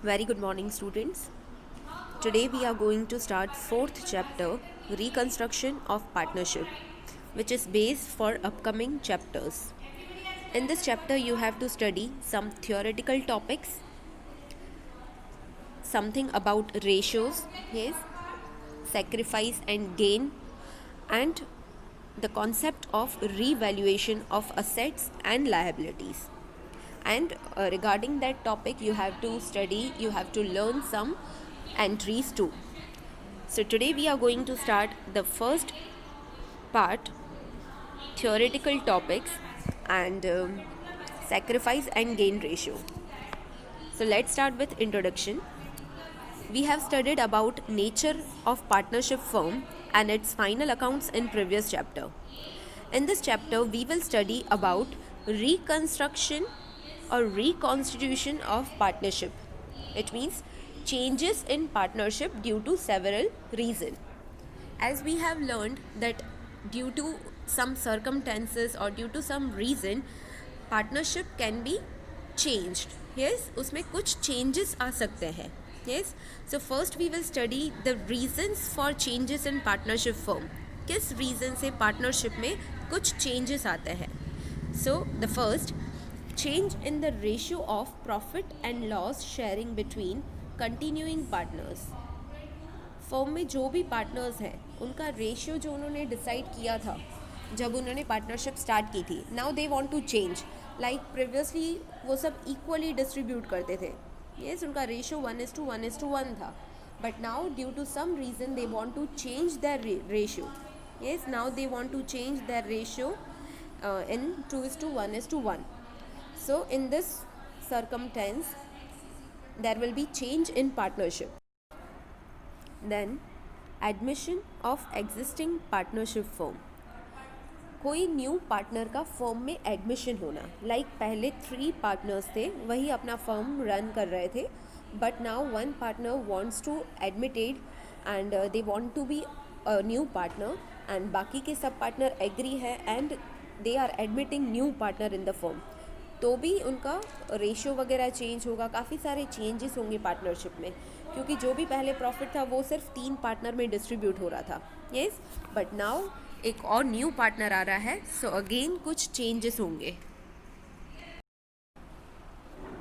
Very good morning, students. Today we are going to start fourth chapter, Reconstruction of Partnership, which is base for upcoming chapters. In this chapter, you have to study some theoretical topics, something about ratios, yes, sacrifice and gain, and the concept of revaluation of assets and liabilities. And regarding that topic, you have to learn some entries too. So today we are going to start the first part, theoretical topics and sacrifice and gain ratio. So let's start with introduction. We have studied about nature of partnership firm and its final accounts in previous chapter. In this chapter we will study about reconstruction or reconstitution of partnership. It means changes in partnership due to several reasons. As we have learned that due to some circumstances or due to some reason partnership can be changed. Yes, उसमें कुछ changes आ सकते हैं. Yes, so first we will study the reasons for changes in partnership firm. किस reason से partnership में कुछ changes आते हैं. So the first, change in the ratio of profit and loss sharing between continuing partners. Firm में जो भी partners हैं उनका रेशियो जो उन्होंने डिसाइड किया था जब उन्होंने पार्टनरशिप स्टार्ट की थी, now they want to change. Like previously वो सब इक्वली डिस्ट्रीब्यूट करते थे. यस, उनका रेशियो 1:1:1 था. But now due to some reason they want to change their ratio. Yes, now they want to change their ratio in 2:1:1. So in this circumstance there will be change in partnership. Then admission of existing partnership firm. कोई new partner का firm में admission होना. Like पहले 3 partners थे, वही अपना firm run कर रहे थे, but now 1 partner wants to admitted and they want to be a new partner and बाकी के सब पार्टनर एग्री है and they are admitting new partner in the firm. तो भी उनका रेशियो वगैरह चेंज होगा, काफ़ी सारे चेंजेस होंगे पार्टनरशिप में, क्योंकि जो भी पहले प्रॉफिट था वो सिर्फ 3 पार्टनर में डिस्ट्रीब्यूट हो रहा था. यस, बट नाउ एक और न्यू पार्टनर आ रहा है, सो अगेन कुछ चेंजेस होंगे.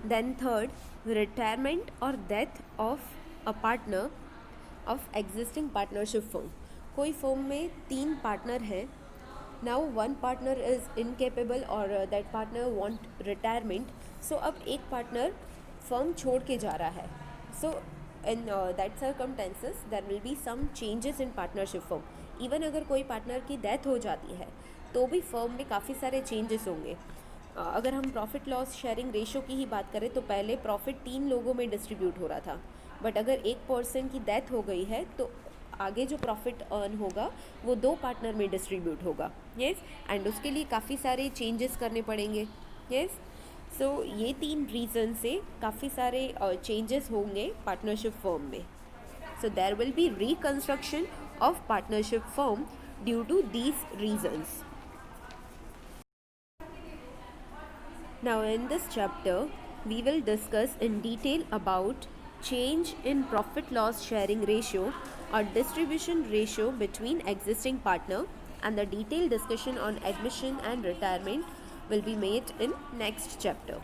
देन थर्ड, रिटायरमेंट और death of a partner of existing partnership firm. कोई फर्म में 3 पार्टनर हैं. नाउ 1 पार्टनर इज़ इनकेपेबल और that partner want retirement. So अब एक पार्टनर फर्म छोड़ के जा रहा है. So in that circumstances there will be some changes in partnership firm. Even अगर कोई पार्टनर की डेथ हो जाती है तो भी फर्म में काफ़ी सारे चेंजेस होंगे. अगर हम प्रॉफिट लॉस शेयरिंग रेशो की ही बात करें तो पहले प्रॉफिट 3 लोगों में डिस्ट्रीब्यूट हो रहा था, बट अगर एक पर्सन की डेथ हो गई है तो आगे जो प्रॉफिट अर्न होगा वो 2 पार्टनर में डिस्ट्रीब्यूट होगा. यस, एंड उसके लिए काफ़ी सारे चेंजेस करने पड़ेंगे. यस, सो ये 3 रीज़न से काफ़ी सारे चेंजेस होंगे पार्टनरशिप फर्म में. So there will be reconstruction of partnership firm due to these reasons. Now in this chapter we will discuss in detail about change in profit loss sharing ratio or distribution ratio between existing partner, and the detailed discussion on admission and retirement will be made in next chapter.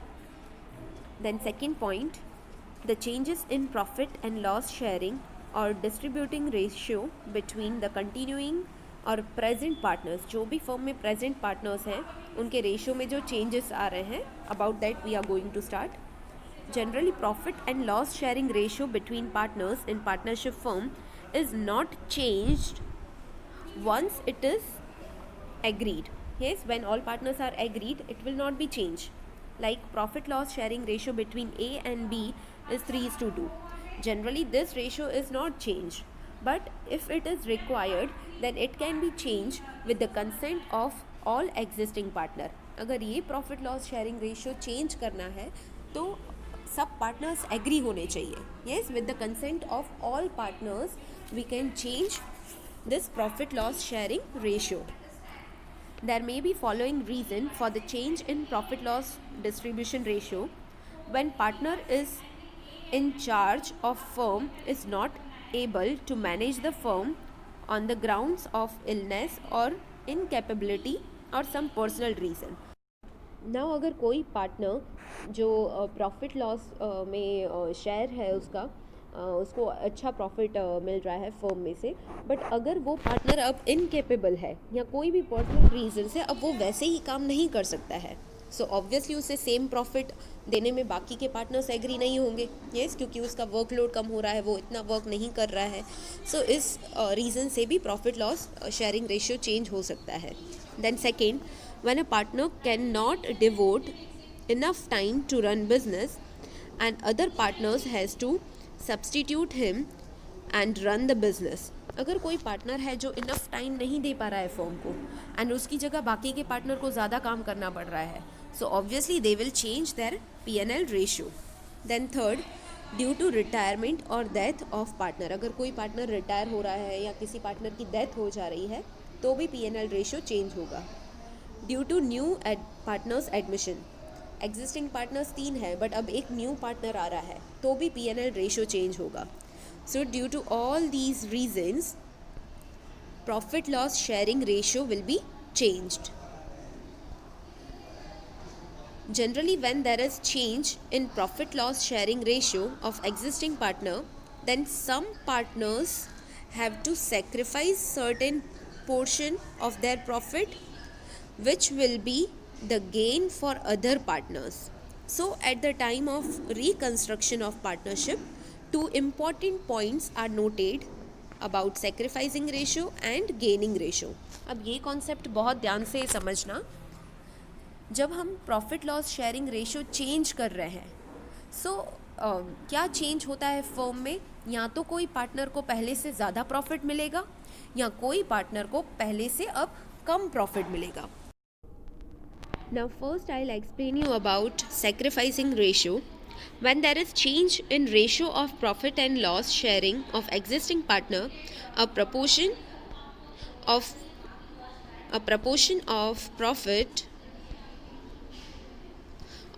Then second point, the changes in profit and loss sharing और distributing ratio between the continuing और present partners. जो भी firm में present partners हैं उनके ratio में जो changes आ रहे हैं, about that we are going to start. Generally profit and loss sharing ratio between partners in partnership firm is not changed once it is agreed. Yes, when all partners are agreed it will not be changed. Like profit loss sharing ratio between A and B is 3:2. Generally this ratio is not changed, but if it is required then it can be changed with the consent of all existing partner. अगर ये profit loss sharing ratio change करना है तो सब partners agree होने चाहिए. Yes, with the consent of all partners we can change this profit loss sharing ratio. There may be following reason for the change in profit loss distribution ratio. When partner is in charge of firm is not able to manage the firm on the grounds of illness or incapability or some personal reason. Now अगर कोई partner जो profit loss में share है उसका उसको अच्छा profit मिल रहा है फर्म में से, बट अगर वो पार्टनर अब इनकेपेबल है या कोई भी पर्सनल रीज़न से अब वो वैसे ही काम नहीं कर सकता है, सो ऑब्वियसली उसे सेम प्रॉफिट देने में बाकी के पार्टनर्स एग्री नहीं होंगे. यस, क्योंकि उसका वर्कलोड कम हो रहा है, वो इतना वर्क नहीं कर रहा है. सो इस रीज़न से भी profit loss sharing ratio change हो सकता है. Then second, when a partner cannot devote enough time to run business and other partners has to substitute him and run the business. अगर कोई पार्टनर है जो इनफ टाइम नहीं दे पा रहा है फर्म को एंड उसकी जगह बाकी के पार्टनर को ज़्यादा काम करना पड़ रहा है, so obviously they will change their P&L ratio. Then third, due to retirement और डेथ ऑफ पार्टनर, अगर कोई पार्टनर रिटायर हो रहा है या किसी पार्टनर की डेथ हो जा रही है तो भी P&L रेशियो चेंज होगा. Due to new partners admission, existing partners 3 है बट अब एक न्यू पार्टनर आ रहा है तो भी P&L रेशियो चेंज होगा. So due to all these reasons profit loss sharing ratio will be changed. Generally, when there is change in profit loss sharing ratio of existing partner, then some partners have to sacrifice certain portion of their profit, which will be the gain for other partners. So at the time of reconstruction of partnership, two important points are noted about sacrificing ratio and gaining ratio. अब ये concept बहुत ध्यान से समझना. जब हम profit loss sharing ratio change कर रहे हैं, सो क्या चेंज होता है फर्म में, या तो कोई पार्टनर को पहले से ज़्यादा प्रॉफिट मिलेगा या कोई पार्टनर को पहले से अब कम प्रॉफिट मिलेगा. Now first I will explain you about sacrificing ratio. When there is change in ratio of profit and loss sharing of existing partner, a proportion of profit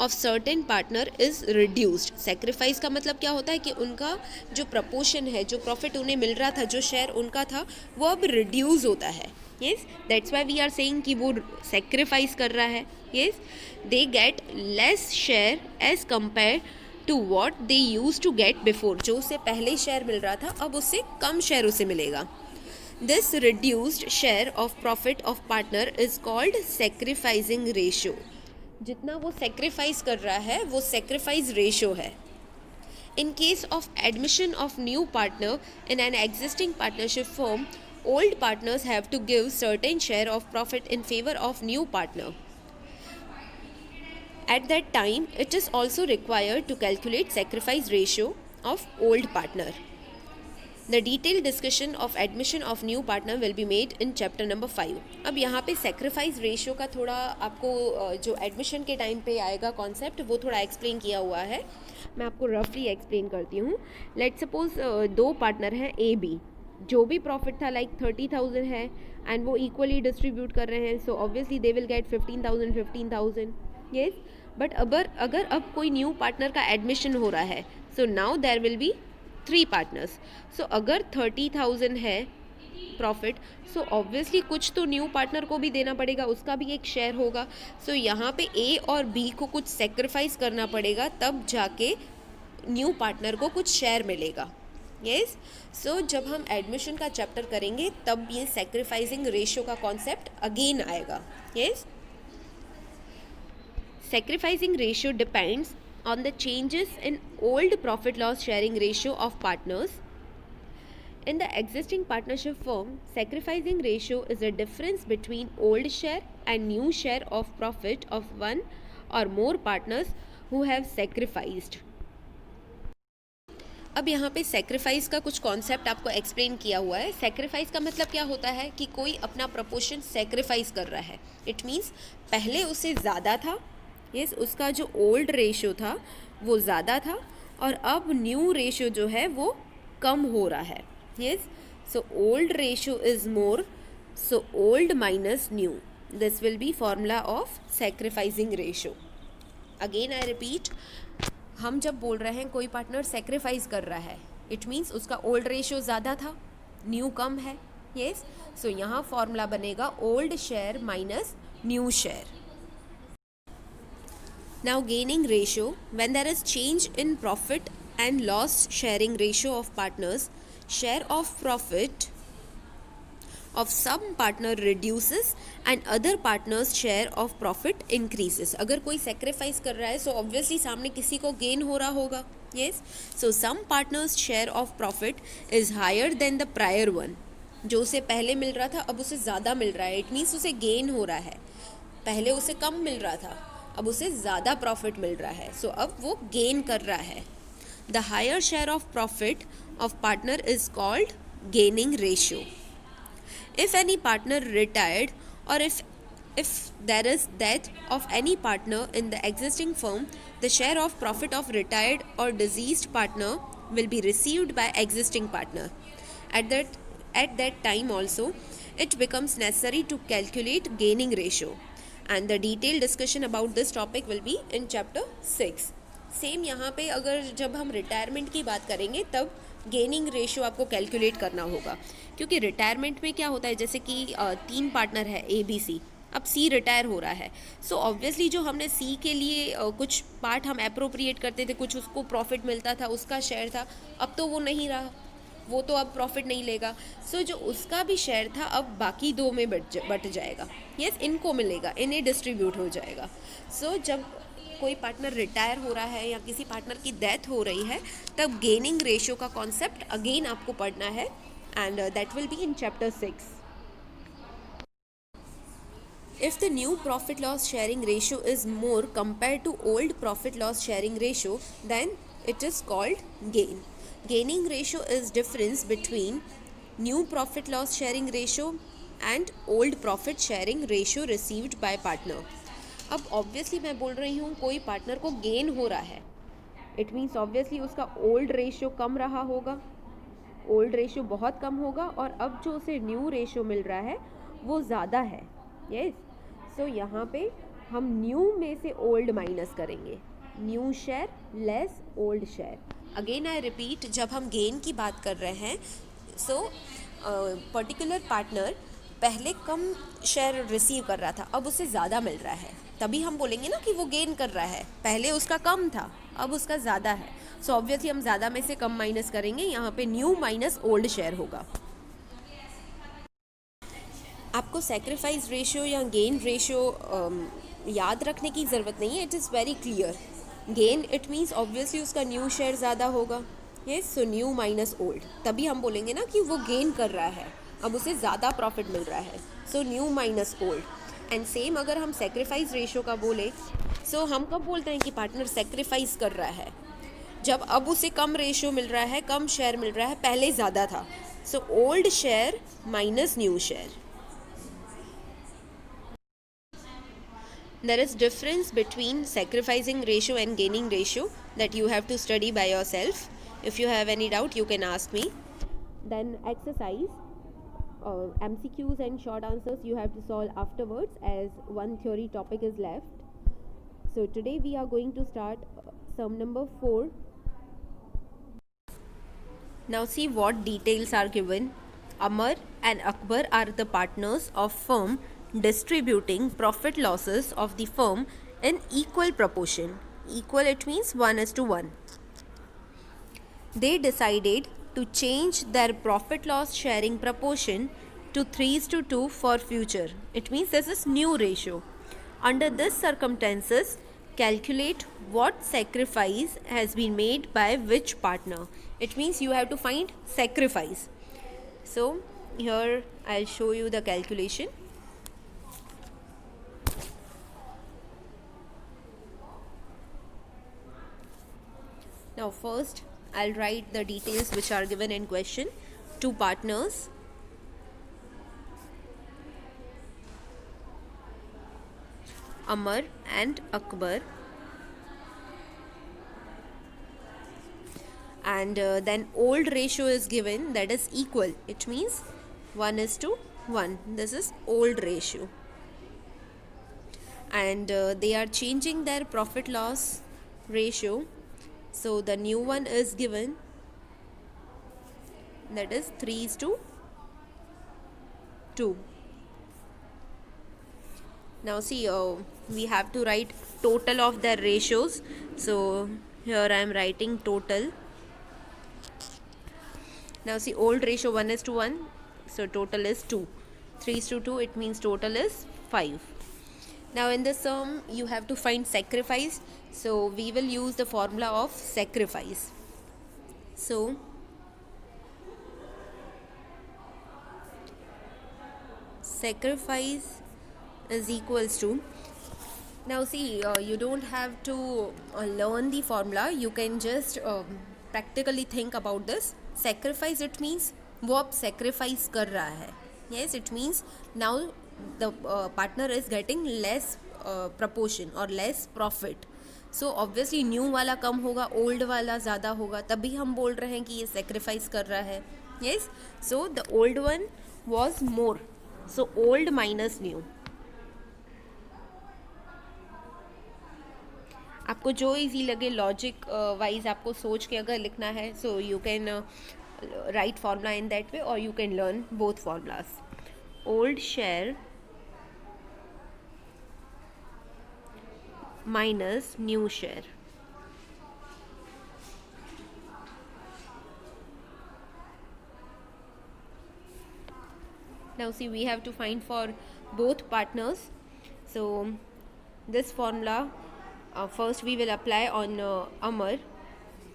of certain partner is reduced. Sacrifice का मतलब क्या होता है कि उनका जो proportion है, जो प्रॉफिट उन्हें मिल रहा था, जो शेयर उनका था, वो अब रिड्यूस होता है. Yes, that's why we are saying कि वो सेक्रीफाइस कर रहा है. Yes, they get less share as compare to what they use to get before. जो उससे पहले शेयर मिल रहा था अब उससे कम शेयर उसे मिलेगा. This reduced share of profit of partner is called sacrificing ratio. जितना वो सेक्रीफाइस कर रहा है वो सेक्रीफाइस रेशियो है. In case of admission of new partner in an existing partnership firm, old partners have to give certain share of profit in favour of new partner. At that time it is also required to calculate sacrifice ratio of old partner. The detailed discussion of admission of new partner will be made in chapter number 5. अब यहाँ पे sacrifice ratio का थोड़ा आपको जो admission के time पे आएगा कॉन्सेप्ट वो थोड़ा एक्सप्लेन किया हुआ है. मैं आपको रफली एक्सप्लेन करती हूँ. लेट सपोज 2 पार्टनर हैं A B, जो भी प्रॉफिट था लाइक 30,000 है एंड वो इक्वली डिस्ट्रीब्यूट कर रहे हैं, सो obviously they will get 15,000. Yes, but अगर अब कोई न्यू पार्टनर का एडमिशन हो रहा है, so now there will be 3 partners. So अगर 30,000 है प्रॉफिट, सो ऑब्वियसली कुछ तो न्यू पार्टनर को भी देना पड़ेगा, उसका भी एक शेयर होगा. सो यहाँ पे A और B को कुछ सेक्रीफाइस करना पड़ेगा, तब जाके न्यू पार्टनर को कुछ शेयर मिलेगा. यस, सो जब हम एडमिशन का चैप्टर करेंगे तब ये सेक्रीफाइसिंग रेशियो का कॉन्सेप्ट अगेन आएगा. Yes, sacrificing ratio depends on the changes in old profit loss sharing ratio of partners. In the existing partnership firm, sacrificing ratio is a difference between old share and new share of profit of one or more partners who have sacrificed. अब यहाँ पे sacrifice का कुछ concept आपको explain किया हुआ है. Sacrifice का मतलब क्या होता है कि कोई अपना प्रपोर्शन सेक्रीफाइस कर रहा है. इट मीन्स पहले उसे ज़्यादा था, यस, उसका जो ओल्ड रेशियो था वो ज़्यादा था और अब न्यू रेशियो जो है वो कम हो रहा है. Yes, so old ratio is more, so old minus new, this will be formula of sacrificing ratio. Again I repeat, हम जब बोल रहे हैं कोई पार्टनर सेक्रीफाइस कर रहा है, इट मीन्स उसका ओल्ड रेशियो ज़्यादा था, न्यू कम है. यस, सो यहाँ फॉर्मूला बनेगा old share minus new share. Now gaining ratio, when there is change in profit and loss sharing ratio of partners, share of profit of some partner reduces and other partners share of profit increases. अगर कोई sacrifice कर रहा है so obviously सामने किसी को gain हो रहा होगा. Yes, so some partners share of profit is higher than the prior one. जो उसे पहले मिल रहा था अब उसे ज़्यादा मिल रहा है, इट मीन्स उसे गेन हो रहा है. पहले उसे कम मिल रहा था, अब उसे ज़्यादा प्रॉफिट मिल रहा है, सो अब वो गेन कर रहा है. The higher share of profit of partner is called gaining ratio. If any partner retired or if there is death of any partner in the existing firm, the share of profit of retired or deceased partner will be received by existing partner. At that time also, it becomes necessary to calculate gaining ratio. And the detailed discussion about this topic will be in chapter 6. Same यहाँ पे अगर जब हम retirement की बात करेंगे तब gaining ratio आपको कैलकुलेट करना होगा, क्योंकि रिटायरमेंट में क्या होता है, जैसे कि 3 पार्टनर है ए बी सी, अब सी रिटायर हो रहा है, सो ऑब्वियसली जो हमने सी के लिए कुछ पार्ट हम अप्रोप्रिएट करते थे, कुछ उसको प्रॉफिट मिलता था, उसका शेयर था, अब तो वो नहीं रहा, वो तो अब प्रॉफिट नहीं लेगा. सो जो उसका भी शेयर था अब बाकी 2 में बट जाएगा. यस, इनको मिलेगा, इन्हें डिस्ट्रीब्यूट हो जाएगा. सो जब कोई पार्टनर रिटायर हो रहा है या किसी पार्टनर की डेथ हो रही है तब गेनिंग रेशियो का कॉन्सेप्ट अगेन आपको पढ़ना है, and that will be in chapter 6. If the new profit loss sharing ratio is more compared to old profit loss sharing ratio, then it is called gain. Gaining ratio is difference between new profit loss sharing ratio and old profit sharing ratio received by partner. अब obviously मैं बोल रही हूँ कोई partner को gain हो रहा है, इट मीन्स ऑब्वियसली उसका ओल्ड रेशियो कम रहा होगा, ओल्ड रेशियो बहुत कम होगा, और अब जो उसे न्यू रेशियो मिल रहा है वो ज़्यादा है. यस, सो यहाँ पे हम न्यू में से ओल्ड माइनस करेंगे, new share less old share. Again I repeat, जब हम गेन की बात कर रहे हैं सो पर्टिकुलर पार्टनर पहले कम शेयर रिसीव कर रहा था, अब उसे ज़्यादा मिल रहा है, तभी हम बोलेंगे ना कि वो गेन कर रहा है. पहले उसका कम था, अब उसका ज़्यादा है, सो ऑब्वियसली हम ज़्यादा में से कम माइनस करेंगे, यहाँ पे न्यू माइनस ओल्ड शेयर होगा. आपको सेक्रीफाइस रेशियो या गेन रेशियो याद रखने की ज़रूरत नहीं है, it is very clear. Gain it means obviously उसका न्यू शेयर ज़्यादा होगा. यस, सो न्यू माइनस ओल्ड, तभी हम बोलेंगे ना कि वो गेन कर रहा है, अब उसे ज़्यादा प्रॉफिट मिल रहा है, so new minus old. And same अगर हम सेक्रीफाइस रेशियो का बोले, सो हम कब बोलते हैं कि पार्टनर सेक्रीफाइस कर रहा है, जब अब उसे कम रेशियो मिल रहा है, कम शेयर मिल रहा है, पहले ज़्यादा था, so old share minus new share. There is difference between sacrificing ratio and gaining ratio that you have to study by yourself. If you have any doubt, you can ask me. Then exercise, MCQs and short answers you have to solve afterwards, as one theory topic is left. So today we are going to start sum number 4. Now see what details are given. Amar and Akbar are the partners of firm distributing profit losses of the firm in equal proportion. Equal, it means 1:1. They decided to change their profit loss sharing proportion to 3:2 for future. It means this is new ratio. Under this circumstances, calculate what sacrifice has been made by which partner. It means you have to find sacrifice. So here I'll show you the calculation. Now first I'll write the details which are given in question. 2 partners, Amar and Akbar, and then old ratio is given, that is equal, it means 1:1. This is old ratio, and they are changing their profit loss ratio So the new one is given, that is 3:2. Now see, we have to write total of their ratios. So here I am writing total. Now see, old ratio 1:1, so total is 2. 3:2, it means total is 5. Now in this sum you have to find sacrifice, so we will use the formula of sacrifice. So sacrifice is equals to, now see, you don't have to learn the formula, you can just practically think about this. Sacrifice, it means वो अब sacrifice कर रहा है. Yes, it means now the partner is getting less proportion or less profit. So obviously new वाला कम होगा, old वाला ज़्यादा होगा, तभी हम बोल रहे हैं कि ये sacrifice कर रहा है. Yes, so the old one was more, so old minus new. आपको जो इजी लगे, लॉजिक वाइज आपको सोच के अगर लिखना है, so you can write formula in that way, और you can learn both formulas. Old share minus new share. Now see, we have to find for both partners. So this formula, first we will apply on Amar.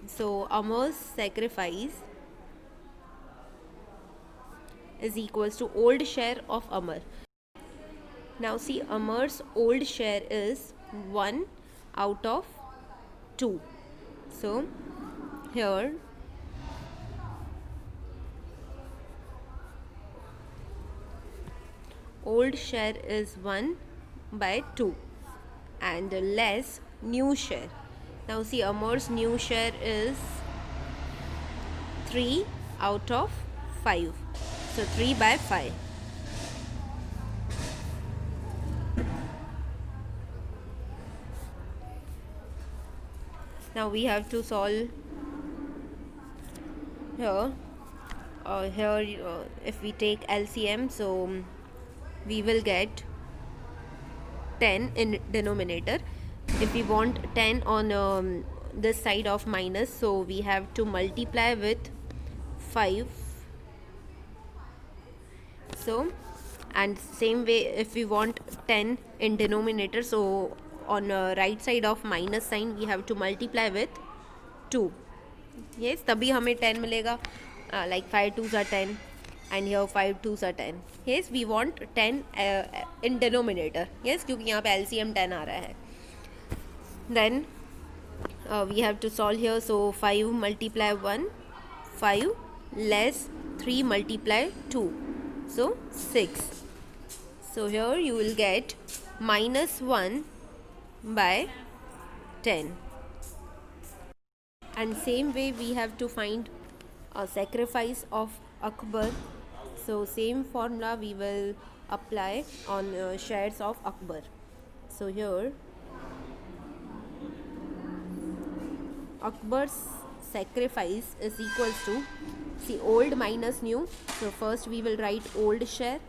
So Amar's sacrifice is equals to old share of Amar. Now see, Amar's old share is 1 out of 2. So here old share is 1 by 2 and less new share. Now see, Amar's new share is 3 out of 5. So 3 by 5. Now we have to solve here. If we take LCM, so we will get 10 in denominator. If we want 10 on this side of minus, so we have to multiply with 5. So, and same way, if we want 10 in denominator, so on right side of minus sign we have to multiply with 2. Yes, तभी हमें 10 मिलेगा, like 5 2s are 10 and here 5 2s are 10. Yes, we want 10 in denominator. Yes, क्योंकि यहाँ पे LCM 10 आ रहा है. Then we have to solve here. So 5 multiply 1, 5 less 3 multiply 2, so 6. So here you will get minus 1 by 10. And same way we have to find a sacrifice of Akbar. So same formula we will apply on shares of Akbar. So here Akbar's sacrifice is equals to, see, old minus new. So first we will write old share.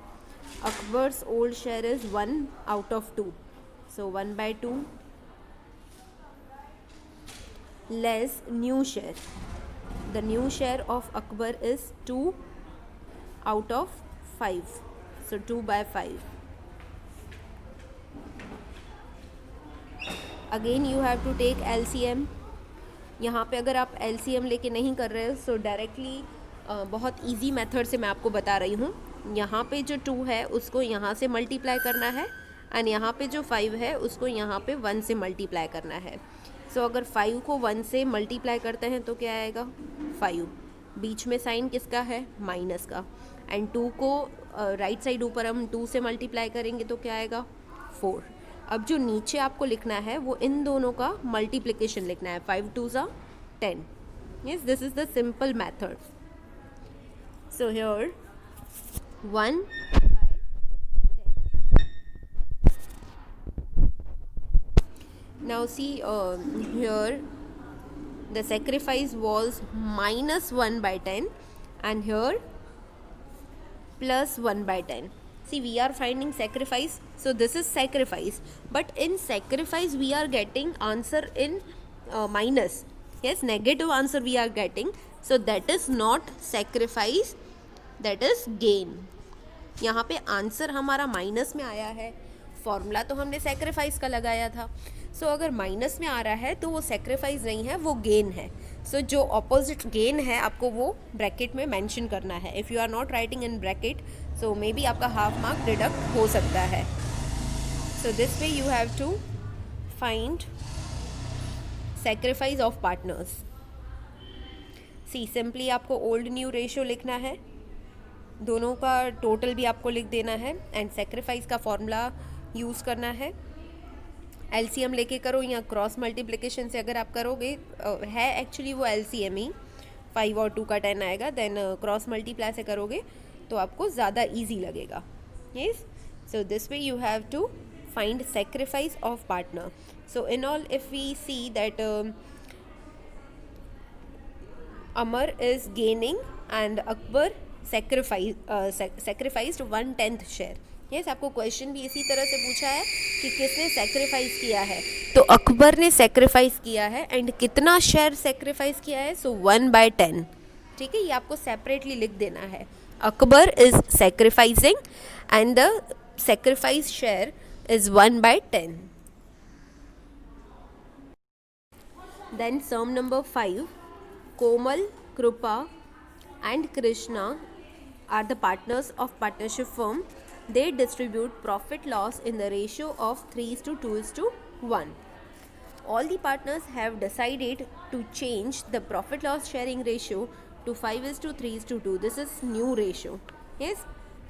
Akbar's old share is 1 out of 2. So 1 by 2 less new share. The new share of Akbar is 2 out of 5. So 2 by 5. Again you have to take LCM. यहाँ पे अगर आप LCM लेके नहीं कर रहे हो, सो directly बहुत इजी मेथड से मैं आपको बता रही हूँ. यहाँ पे जो 2 है उसको यहाँ से मल्टीप्लाई करना है, एंड यहाँ पे जो 5 है उसको यहाँ पे 1 से मल्टीप्लाई करना है. सो अगर 5 को 1 से मल्टीप्लाई करते हैं तो क्या आएगा, 5. बीच में साइन किसका है, माइनस का. एंड 2 को राइट साइड ऊपर हम 2 से मल्टीप्लाई करेंगे तो क्या आएगा, 4. अब जो नीचे आपको लिखना है वो इन दोनों का मल्टीप्लिकेशन लिखना है. 5 2s are 10. Yes, this is the simple method. So here 1 by 10. Now see, here the sacrifice was minus 1 by 10 and here plus 1 by 10. See, we are finding sacrifice, so this is sacrifice, but in sacrifice we are getting answer in minus. Yes, negative answer we are getting, so that is not sacrifice, that is gain. यहाँ पे answer हमारा minus में आया है, formula तो हमने sacrifice का लगाया था. सो अगर माइनस में आ रहा है तो वो सेक्रीफाइस नहीं है, वो गेन है. सो जो ऑपोजिट गेन है आपको वो ब्रैकेट में मेंशन करना है. If you are not writing in bracket so may be आपका हाफ मार्क डिडक्ट हो सकता है. So this way you have to find sacrifice of partners. See simply आपको ओल्ड न्यू रेशियो लिखना है, दोनों का टोटल भी आपको लिख देना है एंड सेक्रीफाइस का फॉर्मूला यूज़ करना है. एलसीएम लेके करो या क्रॉस मल्टीप्लिकेशन से अगर आप करोगे, है एक्चुअली वो एलसीएम ही 5 और 2 का 10 आएगा, देन क्रॉस मल्टीप्लाई से करोगे तो आपको ज़्यादा ईजी लगेगा. Yes, so this way you have to find sacrifice of partner. So in all if we see that Amar is gaining and Akbar sacrificed 1/10 share. Yes, आपको क्वेश्चन भी इसी तरह से पूछा है कि किसने सेक्रीफाइस किया है, तो अकबर ने सेक्रीफाइस किया है एंड कितना शेयर सेक्रीफाइस किया है, सो 1/10. ठीक है, ये आपको सेपरेटली लिख देना है. Akbar is sacrificing and the sacrifice share is 1/10. Then some number 5, Komal, Krupa and Krishna are the partners of partnership firm. They distribute profit loss in the ratio of 3:2:1. All the partners have decided to change the profit loss sharing ratio to 5:3:2. This is new ratio. Yes,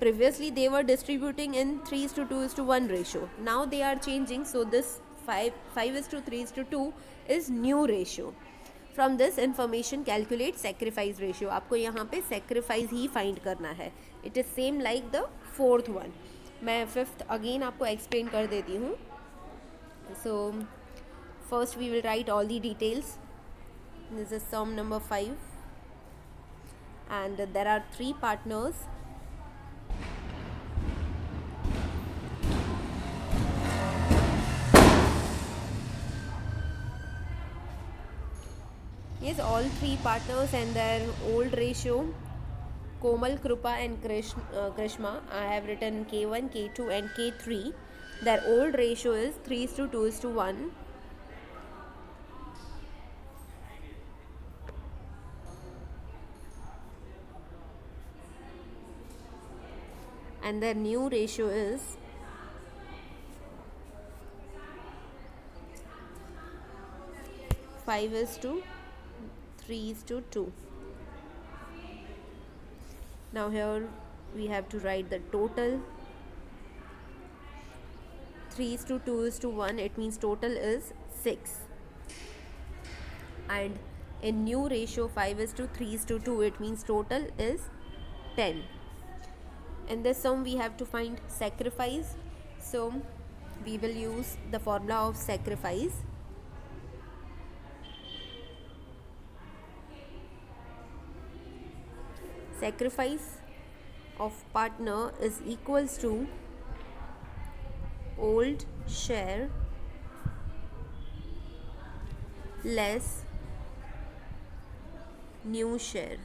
previously they were distributing in 3:2:1 ratio. Now they are changing, so this 5:3:2 is new ratio. From this information calculate sacrifice ratio. आपको यहाँ पे sacrifice ही find करना है. It is same like the fourth one. मैं fifth again आपको explain कर देती हूँ. So first we will write all the details. This is sum number 5 and there are 3 partners. Yes, all 3 partners and their old ratio, Komal, Krupa and Krishma. I have written K1, K2 and K3. Their old ratio is 3:2:1. And their new ratio is 5:3:2. Now here we have to write the total. 3:2:1, it means total is 6. And in new ratio 5:3:2, it means total is 10. In this sum we have to find sacrifice, so we will use the formula of sacrifice. Sacrifice of partner is equals to old share less new share.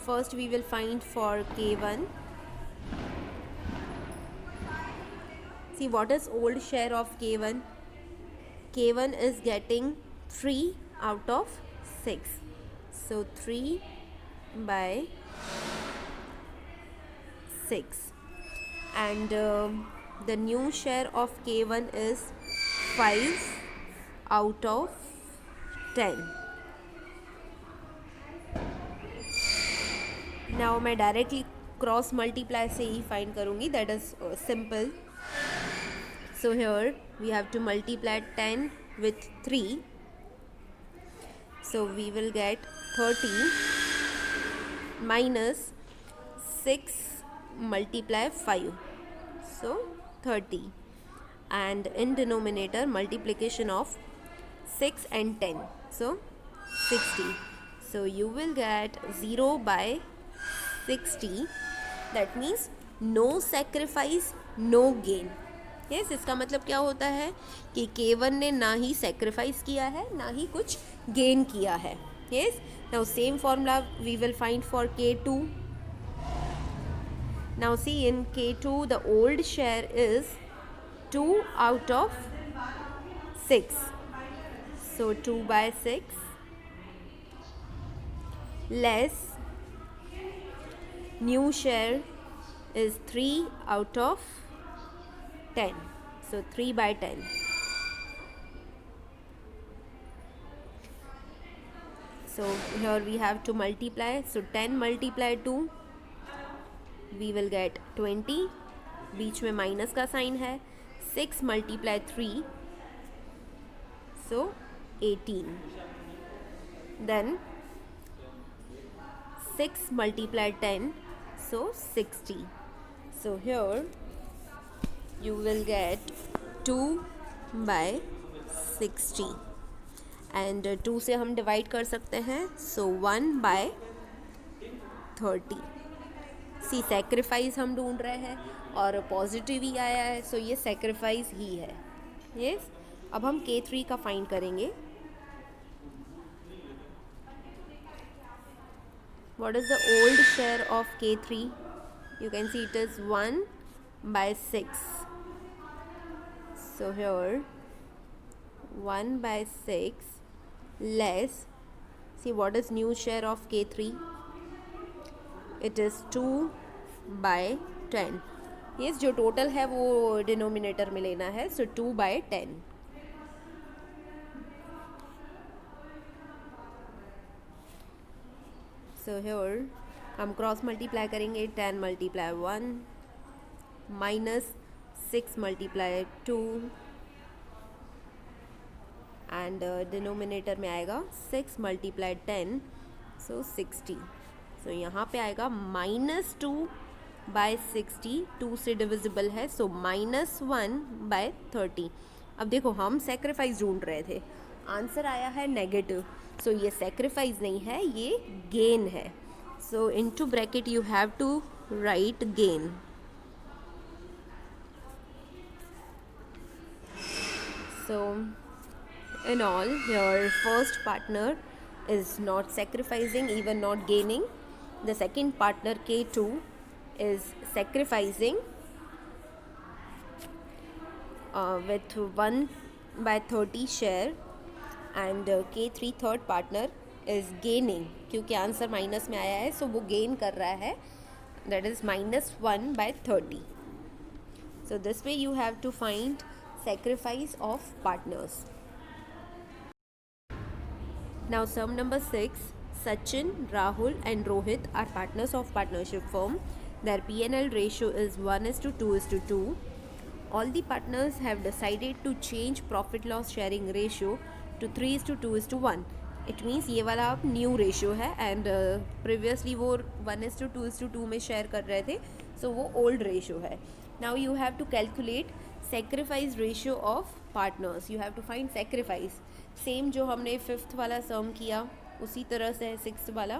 First we will find for K1. See, what is old share of K1? K1 is getting 3 out of 6. So 3/6 and the new share of K1 is 5 out of 10. Now मैं directly cross multiply से ही find करूँगी. That is simple. So here we have to multiply 10 with 3. So we will get 30 minus 6 multiply 5. So 30. and in denominator multiplication of 6 and 10, so 60. So you will get 0 by 60. That means no sacrifice no gain. yes, इसका मतलब क्या होता है कि K1 ने ना ही sacrifice किया है ना ही कुछ gain किया है. yes, now same formula we will find for K2. now see, in K2 the old share is 2 out of 6, so 2 by 6 less new share is 3 out of 10, so 3 by 10. So here we have to multiply, so 10 multiply 2 we will get 20, बीच में minus का sign है. 6 multiply 3, so 18. then 6 multiply 10, so 60. so here you will get 2 by 60 and 2 से हम divide कर सकते हैं, so 1 by 30. C sacrifice हम ढूंढ रहे हैं और पॉजिटिव ही आया है, सो ये सेक्रीफाइस ही है. यस, अब हम K3 का फाइंड करेंगे. What is the old share of K3? You can see it is 1 by 6. So here 1 by 6 less, see what is new share of K3? It is 2 by 10. yes, जो total है वो denominator में लेना है, so 2 by 10. so here हम cross multiply करेंगे. 10 multiply 1 minus 6 multiply 2 and denominator में आएगा 6 मल्टीप्लाई 10, सो 60. सो यहाँ पे आएगा माइनस 2 बाय 60, 2 से डिविजिबल है, सो माइनस 1 बाय 30. अब देखो हम सेक्रीफाइस ढूंढ रहे थे, आंसर आया है नेगेटिव, सो ये सेक्रीफाइस नहीं है, ये गेन है. So into bracket you have to write gain. So in all, your first partner is not sacrificing, even not gaining. The second partner K2 is sacrificing with 1 by 30 share, and K3 third partner is gaining, क्योंकि answer minus में आया है, सो वो gain कर रहा है, that is minus 1 by 30. So this way you have to find sacrifice of partners. Now sum number 6. Sachin, Rahul and Rohit are partners of partnership firm. Their P&L ratio is 1:2:2. All the partners have decided to change profit loss sharing ratio to 3:2:1. It means ये वाला अब new ratio है, and previously वो 1:2:2 में share कर रहे थे, so वो ओल्ड रेशियो है. Now you have to calculate sacrifice ratio of partners. You have to find sacrifice. Same जो हमने 5th वाला सम किया उसी तरह से है 6th वाला.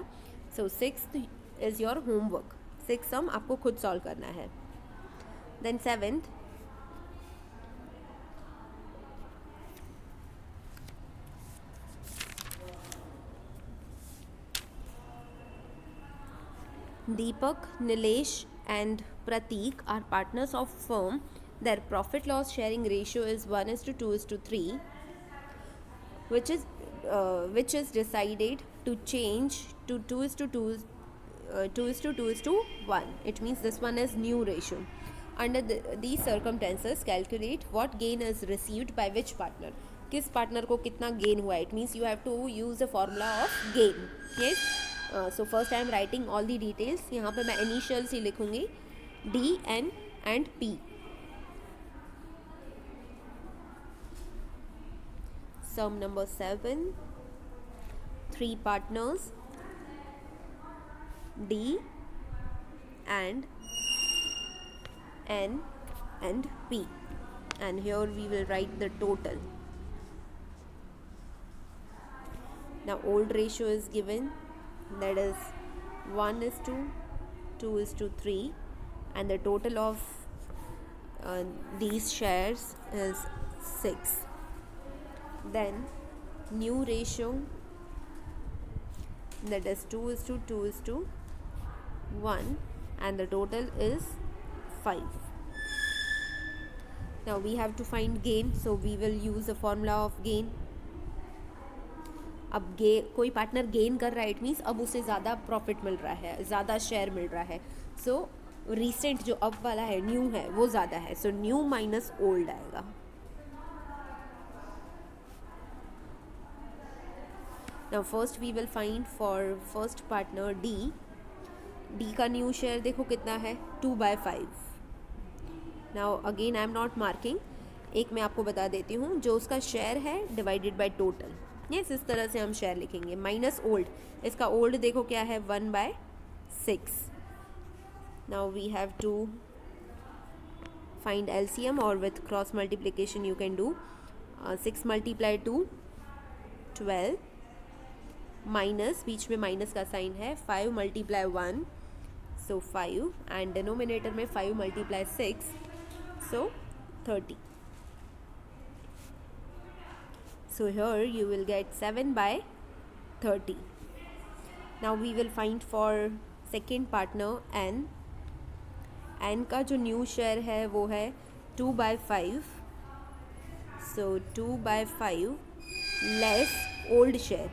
So 6th is your homework. 6th sum आपको खुद सॉल्व करना है. Then 7th, Deepak, Nilesh and Pratik are partners of firm. Their profit loss sharing ratio is 1:2:3, which is decided to change to 2:2:1. It means this one is new ratio. Under these circumstances, calculate what gain is received by which partner. किस partner को कितना gain हुआ. It means you have to use the formula of gain. Yes, so first I am writing all the details. यहाँ पे मैं initials ही लिखूँगी, D N and P. Sum number 7. 3 partners, D and N and P. and here we will write the total. Now old ratio is given, that is 1 is to 2 is to 3, and the total of these shares is 6. Then new ratio, that is 2 is to 2 is to 1, and the total is 5. Now we have to find gain, so we will use the formula of gain. अब कोई partner gain कर रहा है, it means अब उसे ज़्यादा profit मिल रहा है, ज़्यादा शेयर मिल रहा है. सो रिसेंट जो अब वाला है, न्यू है, वो ज़्यादा है. सो न्यू माइनस ओल्ड आएगा. Now first we will find for first partner D का न्यू शेयर देखो कितना है, 2/5. Now again I am not marking, एक मैं आपको बता देती हूँ, जो उसका शेयर है डिवाइडेड बाय टोटल. यस, इस तरह से हम शेयर लिखेंगे. माइनस ओल्ड, इसका ओल्ड देखो क्या है, 1/6. Now we have to find LCM, और with cross multiplication you can do 6 multiply 2 12, minus, बीच में माइनस का साइन है, 5 मल्टीप्लाई 1 सो 5, एंड डिनोमिनेटर में 5 multiply 6 so 30. So here you will get 7/30. Now we will find for second partner N. N का जो new share है वो है 2/5. So 2/5 less old share.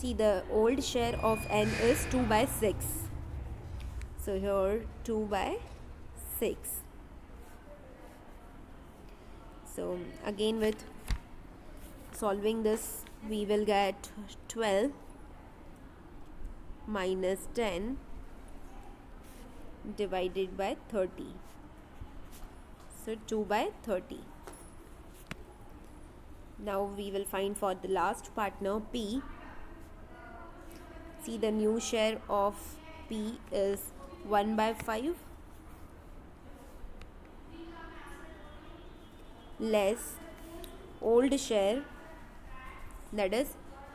See, the old share of N is 2/6. So here 2/6. So again with solving this we will get 12 minus 10 divided by 30. So 2/30. Now we will find for the last partner P. See, the new share of P is 1/5 less old share, that is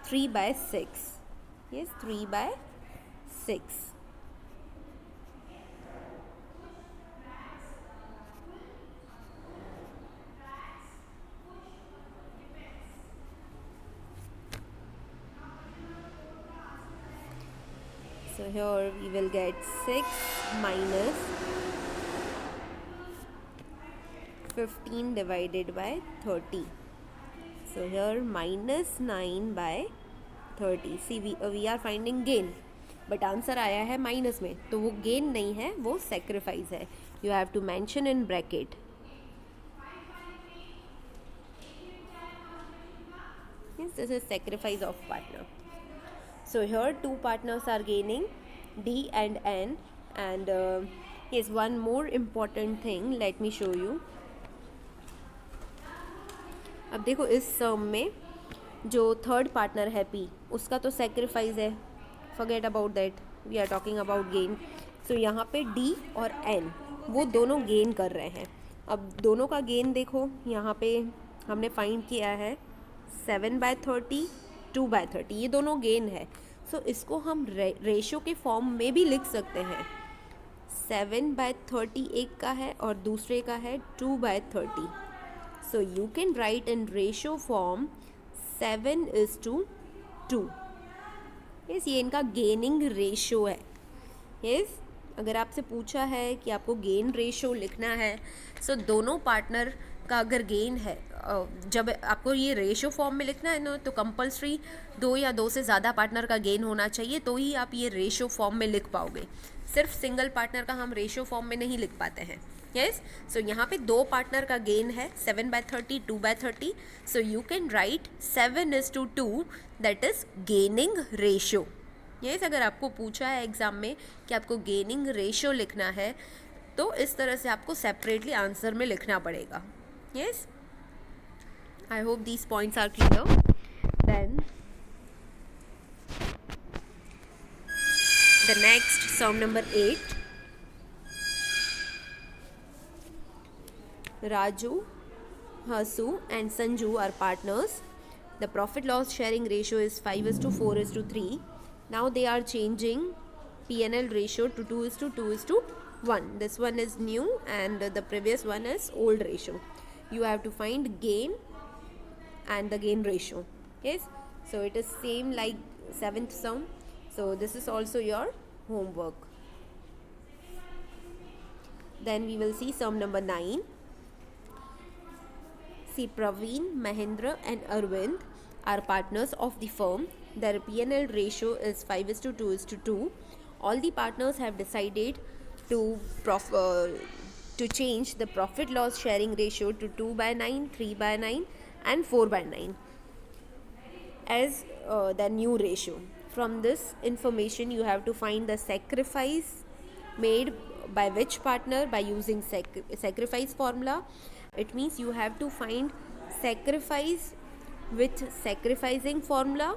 3/6. Yes, 3/6. So here we will get 6 minus 15 divided by 30. So here minus 9/30. See, we are finding gain, but answer आया है minus में, तो वो gain नहीं है, वो sacrifice है. You have to mention in bracket. Yes, this is sacrifice of partner. So here two partners are gaining, D and N, and yes, one more important thing, let me show you. अब देखो इस सम में जो third partner है P, उसका तो sacrifice है, forget about that, we are talking about gain. So यहाँ पे D और N वो दोनों गेन कर रहे हैं. अब दोनों का गेन देखो, यहाँ पे हमने फाइंड किया है 7/30, 2/30, ये दोनों गेन है. सो इसको हम रेशो के फॉर्म में भी लिख सकते हैं. 7/30 एक का है और दूसरे का है 2/30. So you can write in ratio form 7:2. Yes, ये इनका गेनिंग रेशो है. Yes, अगर आपसे पूछा है कि आपको गेन रेशो लिखना है, सो दोनों पार्टनर का अगर गेन है, जब आपको ये रेशो फॉर्म में लिखना है ना, तो कंपलसरी 2 या 2 से ज़्यादा पार्टनर का गेन होना चाहिए, तो ही आप ये रेशो फॉर्म में लिख पाओगे. सिर्फ सिंगल पार्टनर का हम रेशो फॉर्म में नहीं लिख पाते हैं. यस, सो यहाँ पे 2 पार्टनर का गेन है 7/30, 2/30. सो you can right 7:2, that is gaining ratio. Yes, अगर आपको पूछा है एग्जाम में कि आपको गेनिंग रेशो लिखना है, तो इस तरह से आपको सेपरेटली आंसर में लिखना पड़ेगा. Yes, I hope these points are clear. Then the next sum number 8. Raju Hasu and Sanju are partners. The profit loss sharing ratio is 5:4:3. Now they are changing P&L ratio to 2:2:1. This one is new and the previous one is old ratio. You have to find gain and the gain ratio. Yes, so it is same like seventh sum. So this is also your homework. Then we will see sum number 9. See, Praveen, Mahendra and Arvind are partners of the firm. Their P&L ratio is 5:2:2. All the partners have decided to change the profit loss sharing ratio to 2/9, 3/9 and 4/9 as the new ratio. From this information you have to find the sacrifice made by which partner by using sacrifice formula. It means you have to find sacrifice with sacrificing formula,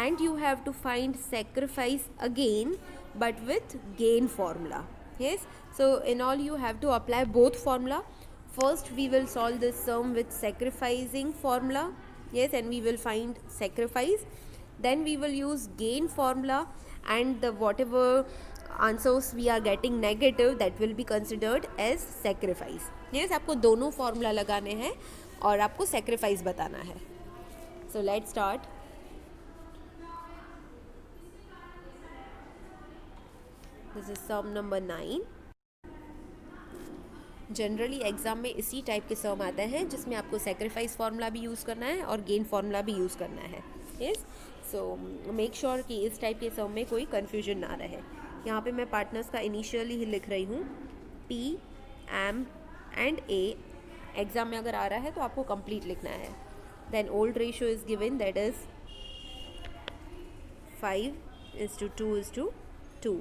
and you have to find sacrifice again but with gain formula. Yes, so in all you have to apply both formula. First we will solve this sum with sacrificing formula. Yes, and we will find sacrifice. Then we will use gain formula, and the whatever answers we are getting negative, that will be considered as sacrifice. Yes, आपको दोनों formula लगाने हैं और आपको sacrifice बताना है. So let's start. This is sum number 9. Generally exam में इसी टाइप के सम आते हैं जिसमें आपको सेक्रीफाइस फार्मूला भी यूज़ करना है और गेन फार्मूला भी यूज़ करना है. यस, सो मेक श्योर कि इस टाइप के सम में कोई कन्फ्यूजन ना रहे. यहाँ पे मैं पार्टनर्स का इनिशियली ही लिख रही हूँ, P, M and A. Exam में अगर आ रहा है तो आपको कंप्लीट लिखना है. Then old ratio is given, that is 5:2:2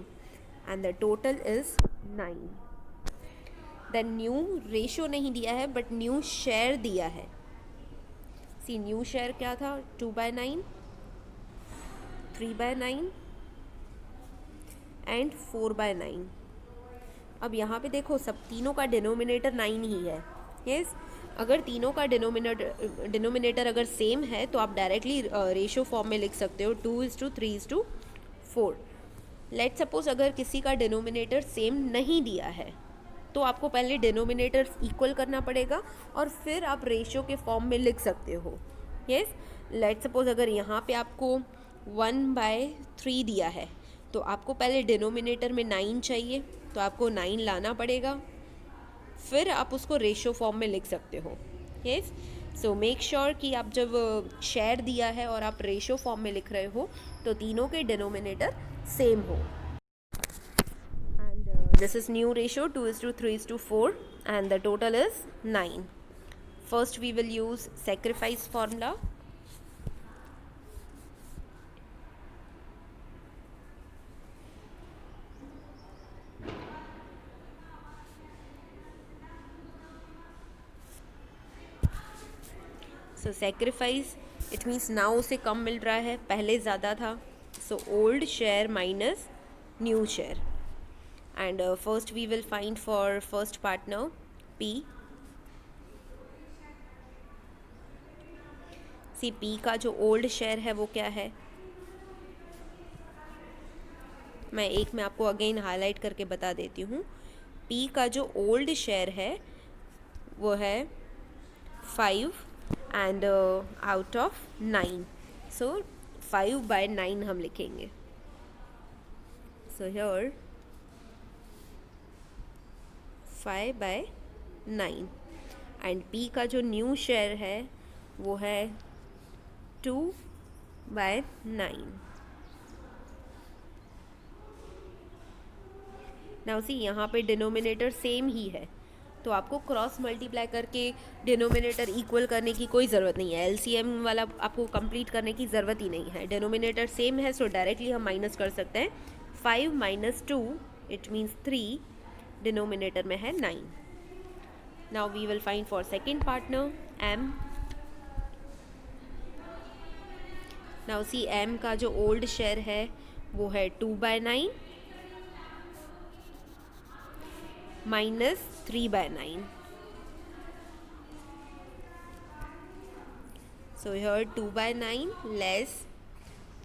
and the total is 9. Then new ratio नहीं दिया है बट न्यू शेयर दिया है. सी, न्यू शेयर क्या था? 2/9, 3/9 एंड 4/9. अब यहाँ पे देखो सब तीनों का डिनोमिनेटर 9 ही है. यस, अगर तीनों का डिनोमिनेटर अगर सेम है तो आप डायरेक्टली रेशियो फॉर्म में लिख सकते हो 2:3:4. लेट सपोज अगर किसी का डिनोमिनेटर सेम नहीं दिया है तो आपको पहले डिनोमिनेटर इक्वल करना पड़ेगा और फिर आप रेशियो के फॉर्म में लिख सकते हो. यस, लेट सपोज अगर यहाँ पे आपको 1/3 दिया है तो आपको पहले डिनोमिनेटर में 9 चाहिए, तो आपको 9 लाना पड़ेगा, फिर आप उसको रेशियो फॉर्म में लिख सकते हो. यस, सो मेक श्योर कि आप जब शेयर दिया है और आप रेशियो फॉर्म में लिख रहे हो तो तीनों के डिनोमिनेटर सेम हो. This is new ratio 2:3:4 and the total is 9. First we will use sacrifice formula. So sacrifice, it means now उसे कम मिल रहा है, पहले ज़्यादा था. So old share minus new share. And first we will find for first partner P. See, P का जो old share है वो क्या है? मैं एक में आपको अगेन हाईलाइट करके बता देती हूँ. P का जो ओल्ड शेयर है वो है 5 एंड आउट ऑफ 9. सो 5/9 हम लिखेंगे. सो हियर 5/9 एंड P का जो न्यू शेयर है वो है 2/9. नाउ सी, यहाँ पे डिनोमिनेटर सेम ही है तो आपको क्रॉस मल्टीप्लाई करके डिनोमिनेटर इक्वल करने की कोई ज़रूरत नहीं है. LCM वाला आपको कंप्लीट करने की ज़रूरत ही नहीं है. डिनोमिनेटर सेम है सो डायरेक्टली हम माइनस कर सकते हैं. 5 - 2 इट मीन्स 3. डिनोमिनेटर में है 9. Now we will find for second partner M. Now see, M का जो ओल्ड शेयर है वो है 2/9 minus 3/9. So here 2/9 less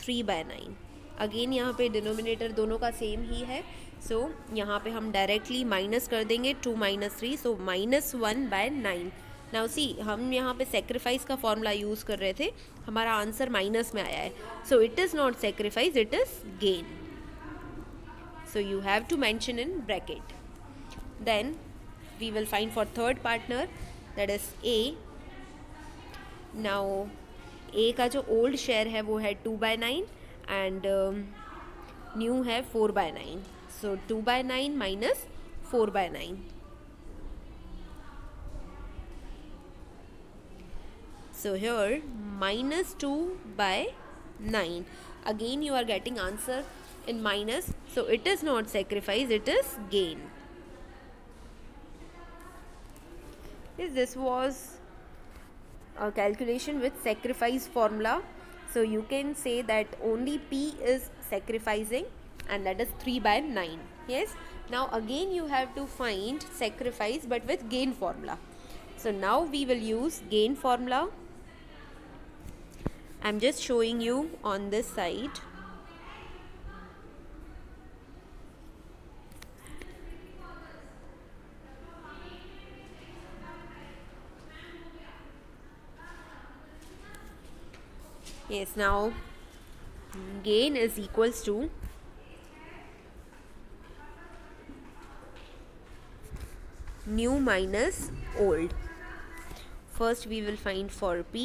3/9. Again यहाँ पे डिनोमिनेटर दोनों का सेम ही है, सो यहाँ पे हम डायरेक्टली माइनस कर देंगे 2 - 3, सो -1/9. नाउ सी, हम यहाँ पे सेक्रीफाइस का फॉर्मूला यूज़ कर रहे थे, हमारा आंसर माइनस में आया है, so it is not sacrifice, it is gain. So you have to mention in bracket. Then we will find for third partner, that is A. Now A का जो old share है वो है 2/9 and new है 4/9. So 2/9 minus 4/9. So here -2/9. Again you are getting answer in minus, so it is not sacrifice, it is gain. Yes, this was a calculation with sacrifice formula, so you can say that only P is sacrificing and that is 3/9. Yes, now again you have to find sacrifice but with gain formula. So now we will use gain formula. I'm just showing you on this side. Yes, now gain is equals to new minus old. First we will find for P.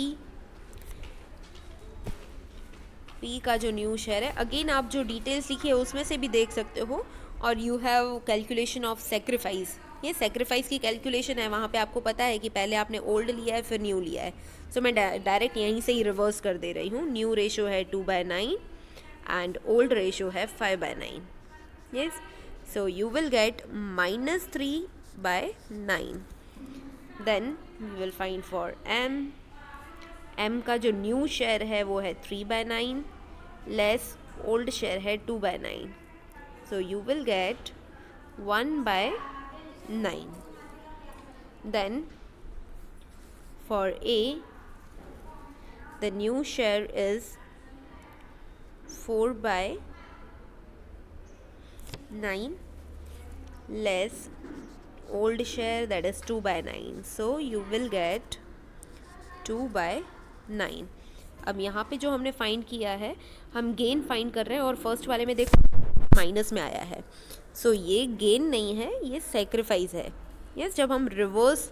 P का जो new share है, again आप जो details लिखी है उसमें से भी देख सकते हो, और you have calculation of sacrifice. ये सेक्रीफाइस की कैलकुलेशन है, वहाँ पे आपको पता है कि पहले आपने ओल्ड लिया है फिर न्यू लिया है, सो मैं डायरेक्ट यहीं से ही रिवर्स कर दे रही हूँ. न्यू रेशो है 2/9 एंड ओल्ड रेशो है 5/9. Yes, so you will get -3/9. Then we will find for M. M का जो न्यू शेयर है वो है 3/9 लेस ओल्ड शेयर है 2/9, सो you will gate 1/9. Then for A, the new share is 4/9 less old share, that is 2/9, so you will get 2/9. अब यहाँ पे जो हमने फाइंड किया है, हम गेन फाइंड कर रहे हैं, और फर्स्ट वाले में देखो माइनस में आया है, सो ये गेन नहीं है, ये सेक्रीफाइस है. यस, जब हम रिवर्स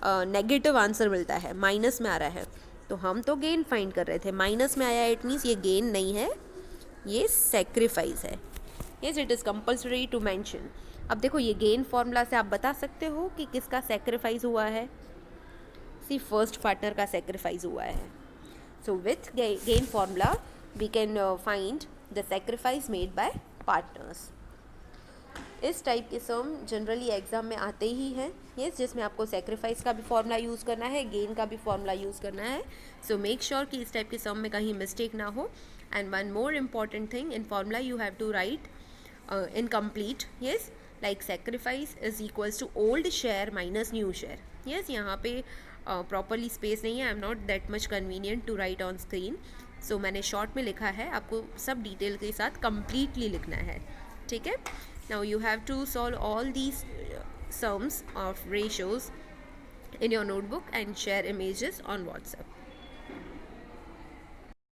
नेगेटिव आंसर मिलता है, माइनस में आ रहा है, तो हम तो गेन फाइंड कर रहे थे, माइनस में आया, इट मीन्स ये गेन नहीं है, ये सेक्रीफाइस है. Yes, it is compulsory to mention. अब देखो ये गेन फॉर्मूला से आप बता सकते हो कि किसका सेक्रीफाइस हुआ है. सी, फर्स्ट पार्टनर का सेक्रीफाइस हुआ है. So with gain formula we can find the sacrifice made by partners. इस टाइप के सम जनरली एग्जाम में आते ही हैं. यस, जिसमें आपको सेक्रीफाइस का भी फॉर्मूला यूज़ करना है, गेन का भी फॉर्मूला यूज़ करना है. सो मेक श्योर कि इस टाइप के सम में कहीं मिस्टेक ना हो. And one more important thing, in formula you have to write incomplete. Yes, like sacrifice is equals to old share minus new share. Yes, यहाँ पे प्रॉपरली स्पेस नहीं है, I am not that much convenient to write on screen, so मैंने short में लिखा है, आपको सब डिटेल के साथ कम्प्लीटली लिखना है. ठीक है. Now you have to solve all these sums of ratios in your notebook and share images on WhatsApp.